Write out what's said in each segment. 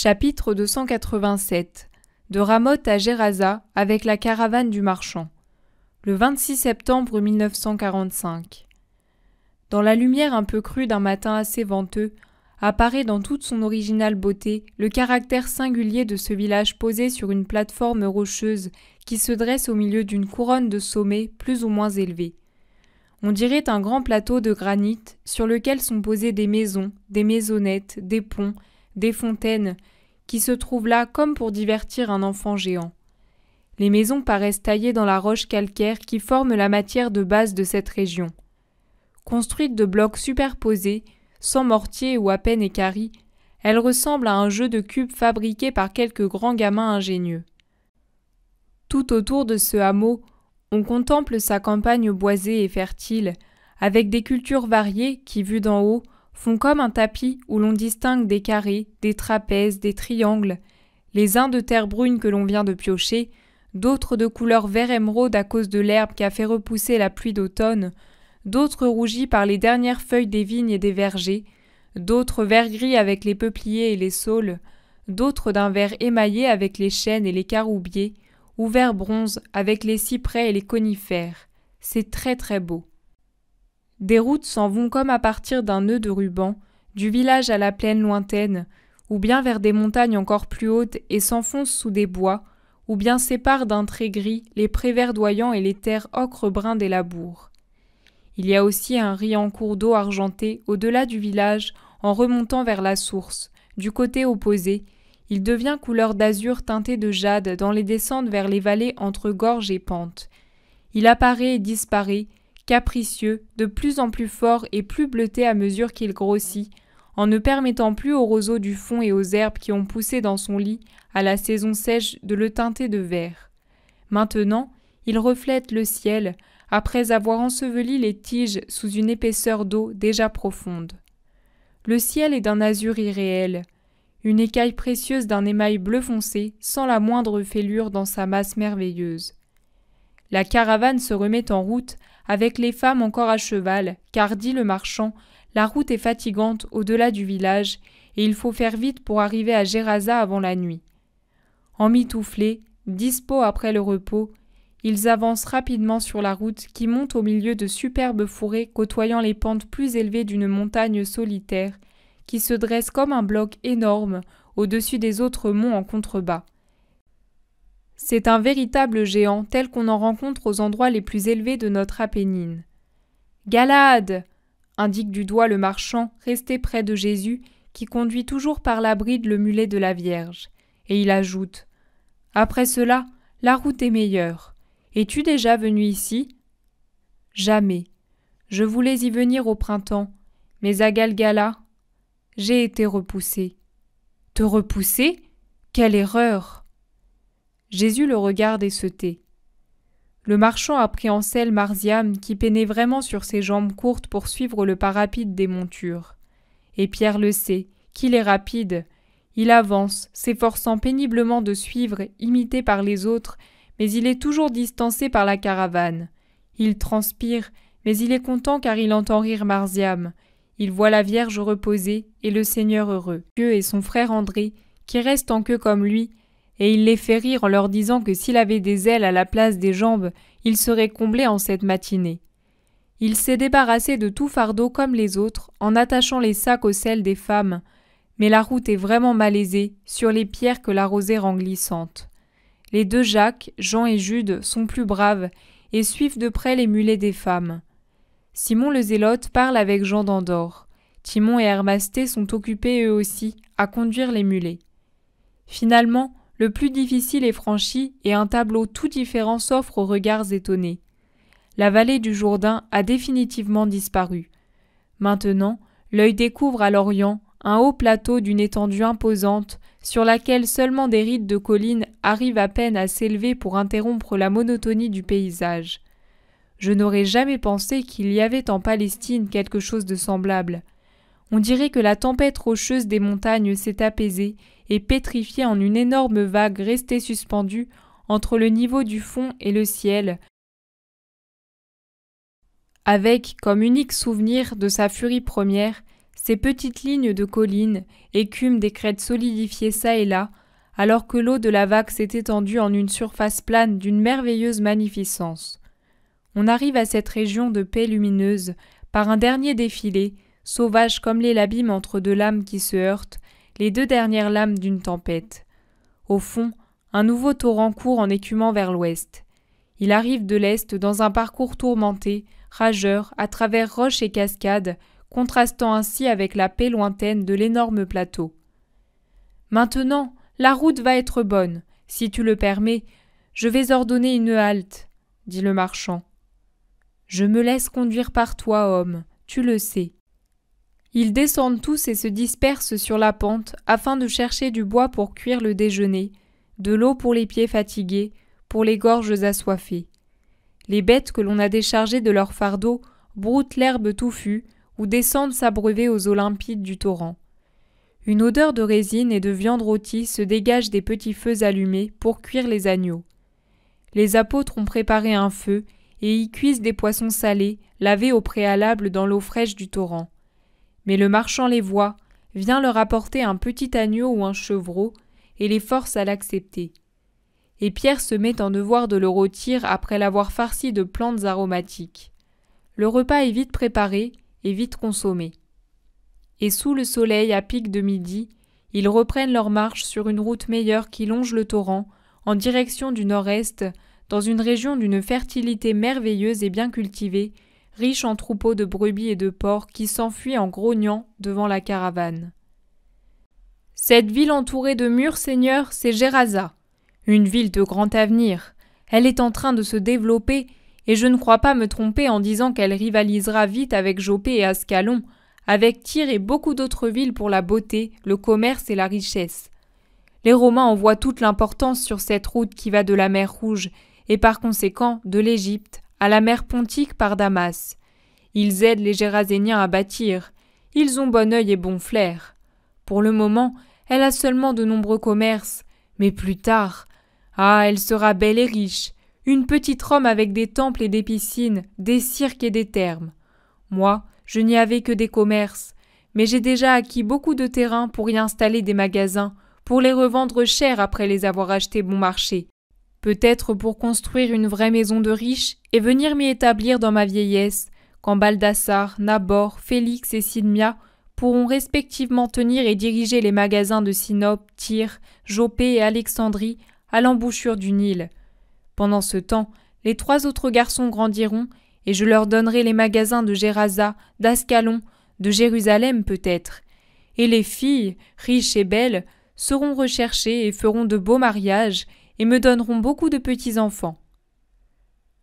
Chapitre 287 De Ramoth à Gerasa avec la caravane du marchand. Le 26 septembre 1945. Dans la lumière un peu crue d'un matin assez venteux, apparaît dans toute son originale beauté le caractère singulier de ce village posé sur une plateforme rocheuse qui se dresse au milieu d'une couronne de sommets plus ou moins élevés. On dirait un grand plateau de granit sur lequel sont posées des maisons, des maisonnettes, des ponts, des fontaines, qui se trouvent là comme pour divertir un enfant géant. Les maisons paraissent taillées dans la roche calcaire qui forme la matière de base de cette région. Construites de blocs superposés, sans mortier ou à peine équarris, elles ressemblent à un jeu de cubes fabriqué par quelques grands gamins ingénieux. Tout autour de ce hameau, on contemple sa campagne boisée et fertile, avec des cultures variées qui, vues d'en haut, font comme un tapis où l'on distingue des carrés, des trapèzes, des triangles, les uns de terre brune que l'on vient de piocher, d'autres de couleur vert émeraude à cause de l'herbe qui a fait repousser la pluie d'automne, d'autres rougis par les dernières feuilles des vignes et des vergers, d'autres vert gris avec les peupliers et les saules, d'autres d'un vert émaillé avec les chênes et les caroubiers, ou vert bronze avec les cyprès et les conifères. C'est très très beau. Des routes s'en vont comme à partir d'un nœud de ruban, du village à la plaine lointaine, ou bien vers des montagnes encore plus hautes et s'enfoncent sous des bois, ou bien séparent d'un trait gris les prés verdoyants et les terres ocre-brun des labours. Il y a aussi un riant cours d'eau argenté au-delà du village en remontant vers la source. Du côté opposé, il devient couleur d'azur teinté de jade dans les descentes vers les vallées entre gorges et pentes. Il apparaît et disparaît, capricieux, de plus en plus fort et plus bleuté à mesure qu'il grossit, en ne permettant plus aux roseaux du fond et aux herbes qui ont poussé dans son lit à la saison sèche de le teinter de vert. Maintenant, il reflète le ciel, après avoir enseveli les tiges sous une épaisseur d'eau déjà profonde. Le ciel est d'un azur irréel, une écaille précieuse d'un émail bleu foncé, sans la moindre fêlure dans sa masse merveilleuse. La caravane se remet en route, avec les femmes encore à cheval, car, dit le marchand, la route est fatigante au-delà du village, et il faut faire vite pour arriver à Gerasa avant la nuit. Emmitouflés, dispos après le repos, ils avancent rapidement sur la route qui monte au milieu de superbes forêts côtoyant les pentes plus élevées d'une montagne solitaire, qui se dresse comme un bloc énorme au-dessus des autres monts en contrebas. C'est un véritable géant tel qu'on en rencontre aux endroits les plus élevés de notre Apennine. « Galade !» indique du doigt le marchand resté près de Jésus qui conduit toujours par la bride le mulet de la Vierge. Et il ajoute « Après cela, la route est meilleure. Es-tu déjà venu ici ?»« Jamais. Je voulais y venir au printemps, mais à Galgala, j'ai été repoussé. »« Te repousser ? Quelle erreur !» Jésus le regarde et se tait. Le marchand a pris en selle Marziam qui peinait vraiment sur ses jambes courtes pour suivre le pas rapide des montures. Et Pierre le sait, qu'il est rapide. Il avance, s'efforçant péniblement de suivre, imité par les autres, mais il est toujours distancé par la caravane. Il transpire, mais il est content car il entend rire Marziam. Il voit la Vierge reposée et le Seigneur heureux. Dieu et son frère André, qui restent en queue comme lui, et il les fait rire en leur disant que s'il avait des ailes à la place des jambes, il serait comblé en cette matinée. Il s'est débarrassé de tout fardeau comme les autres, en attachant les sacs aux selles des femmes, mais la route est vraiment malaisée, sur les pierres que la rosée rend glissantes. Les deux Jacques, Jean et Jude, sont plus braves, et suivent de près les mulets des femmes. Simon le Zélote parle avec Jean d'Andorre. Timon et Hermasté sont occupés eux aussi à conduire les mulets. Finalement, le plus difficile est franchi et un tableau tout différent s'offre aux regards étonnés. La vallée du Jourdain a définitivement disparu. Maintenant, l'œil découvre à l'Orient un haut plateau d'une étendue imposante sur laquelle seulement des rides de collines arrivent à peine à s'élever pour interrompre la monotonie du paysage. Je n'aurais jamais pensé qu'il y avait en Palestine quelque chose de semblable. On dirait que la tempête rocheuse des montagnes s'est apaisée et pétrifiée en une énorme vague restée suspendue entre le niveau du fond et le ciel, avec comme unique souvenir de sa furie première ces petites lignes de collines, écume des crêtes solidifiées çà et là, alors que l'eau de la vague s'est étendue en une surface plane d'une merveilleuse magnificence. On arrive à cette région de paix lumineuse par un dernier défilé, sauvage comme les l'abîme entre deux lames qui se heurtent, les deux dernières lames d'une tempête. Au fond, un nouveau torrent court en écumant vers l'ouest. Il arrive de l'est dans un parcours tourmenté, rageur, à travers roches et cascades, contrastant ainsi avec la paix lointaine de l'énorme plateau. « Maintenant, la route va être bonne. Si tu le permets, je vais ordonner une halte, » dit le marchand. « Je me laisse conduire par toi, homme, tu le sais. » Ils descendent tous et se dispersent sur la pente afin de chercher du bois pour cuire le déjeuner, de l'eau pour les pieds fatigués, pour les gorges assoiffées. Les bêtes que l'on a déchargées de leur fardeau broutent l'herbe touffue ou descendent s'abreuver aux eaux limpides du torrent. Une odeur de résine et de viande rôtie se dégage des petits feux allumés pour cuire les agneaux. Les apôtres ont préparé un feu et y cuisent des poissons salés, lavés au préalable dans l'eau fraîche du torrent. Mais le marchand les voit, vient leur apporter un petit agneau ou un chevreau, et les force à l'accepter. Et Pierre se met en devoir de le rôtir après l'avoir farci de plantes aromatiques. Le repas est vite préparé et vite consommé. Et sous le soleil à pic de midi, ils reprennent leur marche sur une route meilleure qui longe le torrent, en direction du nord-est, dans une région d'une fertilité merveilleuse et bien cultivée, riche en troupeaux de brebis et de porcs qui s'enfuient en grognant devant la caravane. Cette ville entourée de murs, Seigneur, c'est Gérasa, une ville de grand avenir. Elle est en train de se développer, et je ne crois pas me tromper en disant qu'elle rivalisera vite avec Joppé et Ascalon, avec Tyr et beaucoup d'autres villes pour la beauté, le commerce et la richesse. Les Romains en voient toute l'importance sur cette route qui va de la mer Rouge, et par conséquent de l'Égypte à la mer Pontique par Damas. Ils aident les Géraséniens à bâtir. Ils ont bon œil et bon flair. Pour le moment, elle a seulement de nombreux commerces, mais plus tard, elle sera belle et riche, une petite Rome avec des temples et des piscines, des cirques et des thermes. Moi, je n'y avais que des commerces, mais j'ai déjà acquis beaucoup de terrain pour y installer des magasins, pour les revendre cher après les avoir achetés bon marché. Peut-être pour construire une vraie maison de riche et venir m'y établir dans ma vieillesse, quand Baldassar, Nabor, Félix et Sidmia pourront respectivement tenir et diriger les magasins de Sinope, Tyr, Joppé et Alexandrie à l'embouchure du Nil. Pendant ce temps, les 3 autres garçons grandiront et je leur donnerai les magasins de Gérasa, d'Ascalon, de Jérusalem peut-être. Et les filles, riches et belles, seront recherchées et feront de beaux mariages et me donneront beaucoup de petits-enfants.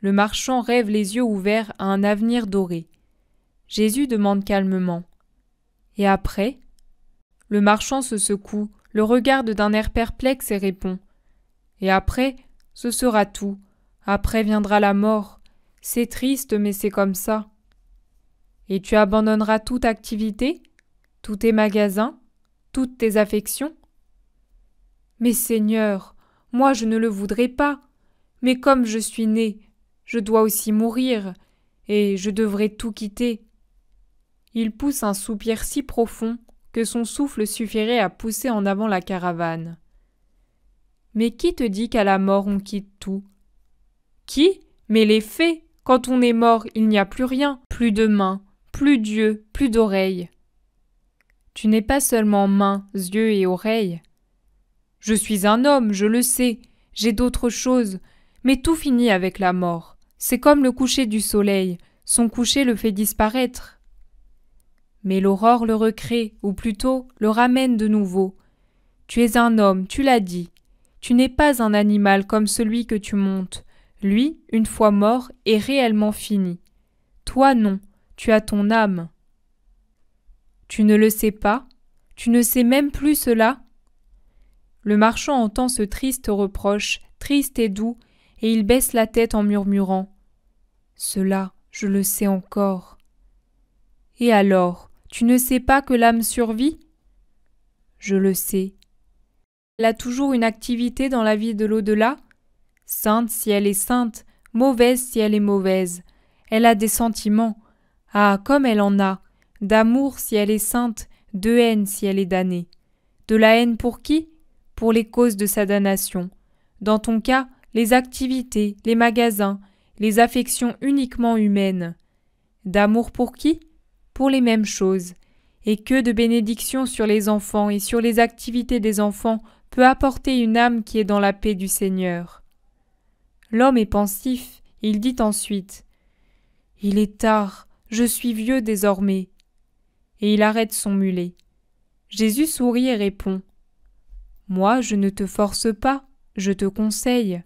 Le marchand rêve les yeux ouverts à un avenir doré. Jésus demande calmement. Et après ? Le marchand se secoue, le regarde d'un air perplexe et répond. Et après, ce sera tout. Après viendra la mort. C'est triste, mais c'est comme ça. Et tu abandonneras toute activité, tous tes magasins, toutes tes affections ? Mais Seigneur, moi je ne le voudrais pas. Mais comme je suis né, je dois aussi mourir, et je devrais tout quitter. Il pousse un soupir si profond que son souffle suffirait à pousser en avant la caravane. Mais qui te dit qu'à la mort on quitte tout ? Qui ? Mais les faits. Quand on est mort, il n'y a plus rien, plus de mains, plus d'yeux, plus d'oreilles. Tu n'es pas seulement mains, yeux et oreilles. Je suis un homme, je le sais, j'ai d'autres choses, mais tout finit avec la mort. C'est comme le coucher du soleil, son coucher le fait disparaître. Mais l'aurore le recrée, ou plutôt le ramène de nouveau. Tu es un homme, tu l'as dit. Tu n'es pas un animal comme celui que tu montes. Lui, une fois mort, est réellement fini. Toi non, tu as ton âme. Tu ne le sais pas ? Tu ne sais même plus cela ? Le marchand entend ce triste reproche, triste et doux, et il baisse la tête en murmurant « Cela, je le sais encore. » Et alors, tu ne sais pas que l'âme survit ? Je le sais. Elle a toujours une activité dans la vie de l'au-delà ? Sainte si elle est sainte, mauvaise si elle est mauvaise. Elle a des sentiments. Ah, comme elle en a. d'amour si elle est sainte, de haine si elle est damnée. De la haine pour qui? Pour les causes de sa damnation. Dans ton cas, les activités, les magasins, les affections uniquement humaines. D'amour pour qui? Pour les mêmes choses. Et que de bénédictions sur les enfants et sur les activités des enfants peut apporter une âme qui est dans la paix du Seigneur. L'homme est pensif, il dit ensuite « Il est tard, je suis vieux désormais. » Et il arrête son mulet. Jésus sourit et répond « Moi, je ne te force pas, je te conseille. »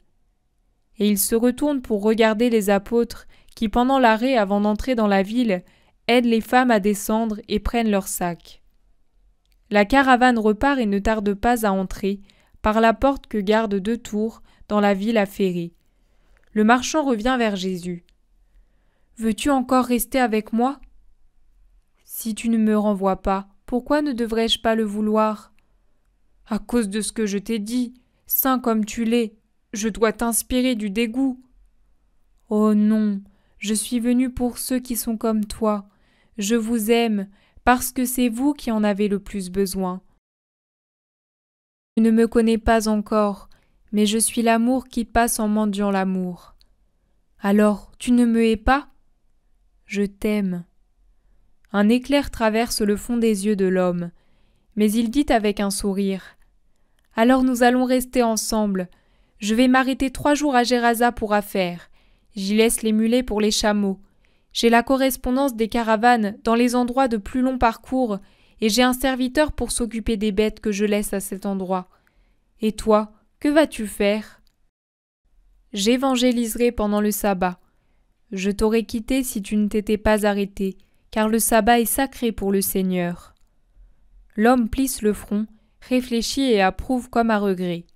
Et il se retourne pour regarder les apôtres qui, pendant l'arrêt avant d'entrer dans la ville, aident les femmes à descendre et prennent leurs sacs. La caravane repart et ne tarde pas à entrer, par la porte que gardent 2 tours, dans la ville affairée. Le marchand revient vers Jésus. « Veux-tu encore rester avec moi ? Si tu ne me renvoies pas, pourquoi ne devrais-je pas le vouloir ? À cause de ce que je t'ai dit, saint comme tu l'es, je dois t'inspirer du dégoût. Oh non, je suis venu pour ceux qui sont comme toi. Je vous aime, parce que c'est vous qui en avez le plus besoin. Tu ne me connais pas encore, mais je suis l'amour qui passe en mendiant l'amour. Alors, tu ne me hais pas ? Je t'aime. » Un éclair traverse le fond des yeux de l'homme, mais il dit avec un sourire « Alors nous allons rester ensemble. Je vais m'arrêter 3 jours à Gérasa pour affaires. J'y laisse les mulets pour les chameaux. J'ai la correspondance des caravanes dans les endroits de plus long parcours et j'ai un serviteur pour s'occuper des bêtes que je laisse à cet endroit. Et toi, que vas-tu faire ? J'évangéliserai pendant le sabbat. Je t'aurais quitté si tu ne t'étais pas arrêté, car le sabbat est sacré pour le Seigneur. » L'homme plisse le front, réfléchit et approuve comme à regret.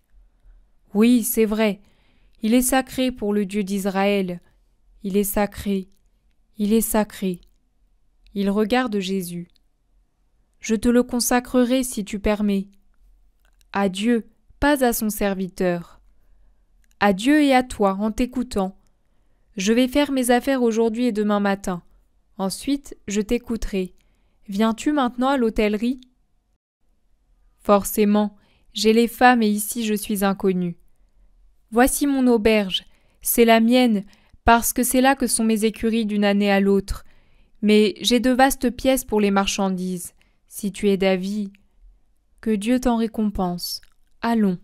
« Oui, c'est vrai, il est sacré pour le Dieu d'Israël. Il est sacré. Il est sacré. » Il regarde Jésus. « Je te le consacrerai si tu permets. » À Dieu, pas à son serviteur. « À Dieu et à toi, en t'écoutant. Je vais faire mes affaires aujourd'hui et demain matin. Ensuite, je t'écouterai. Viens-tu maintenant à l'hôtellerie ? » Forcément, j'ai les femmes et ici je suis inconnu. Voici mon auberge, c'est la mienne, parce que c'est là que sont mes écuries d'une année à l'autre. Mais j'ai de vastes pièces pour les marchandises. Si tu es d'avis, que Dieu t'en récompense. Allons.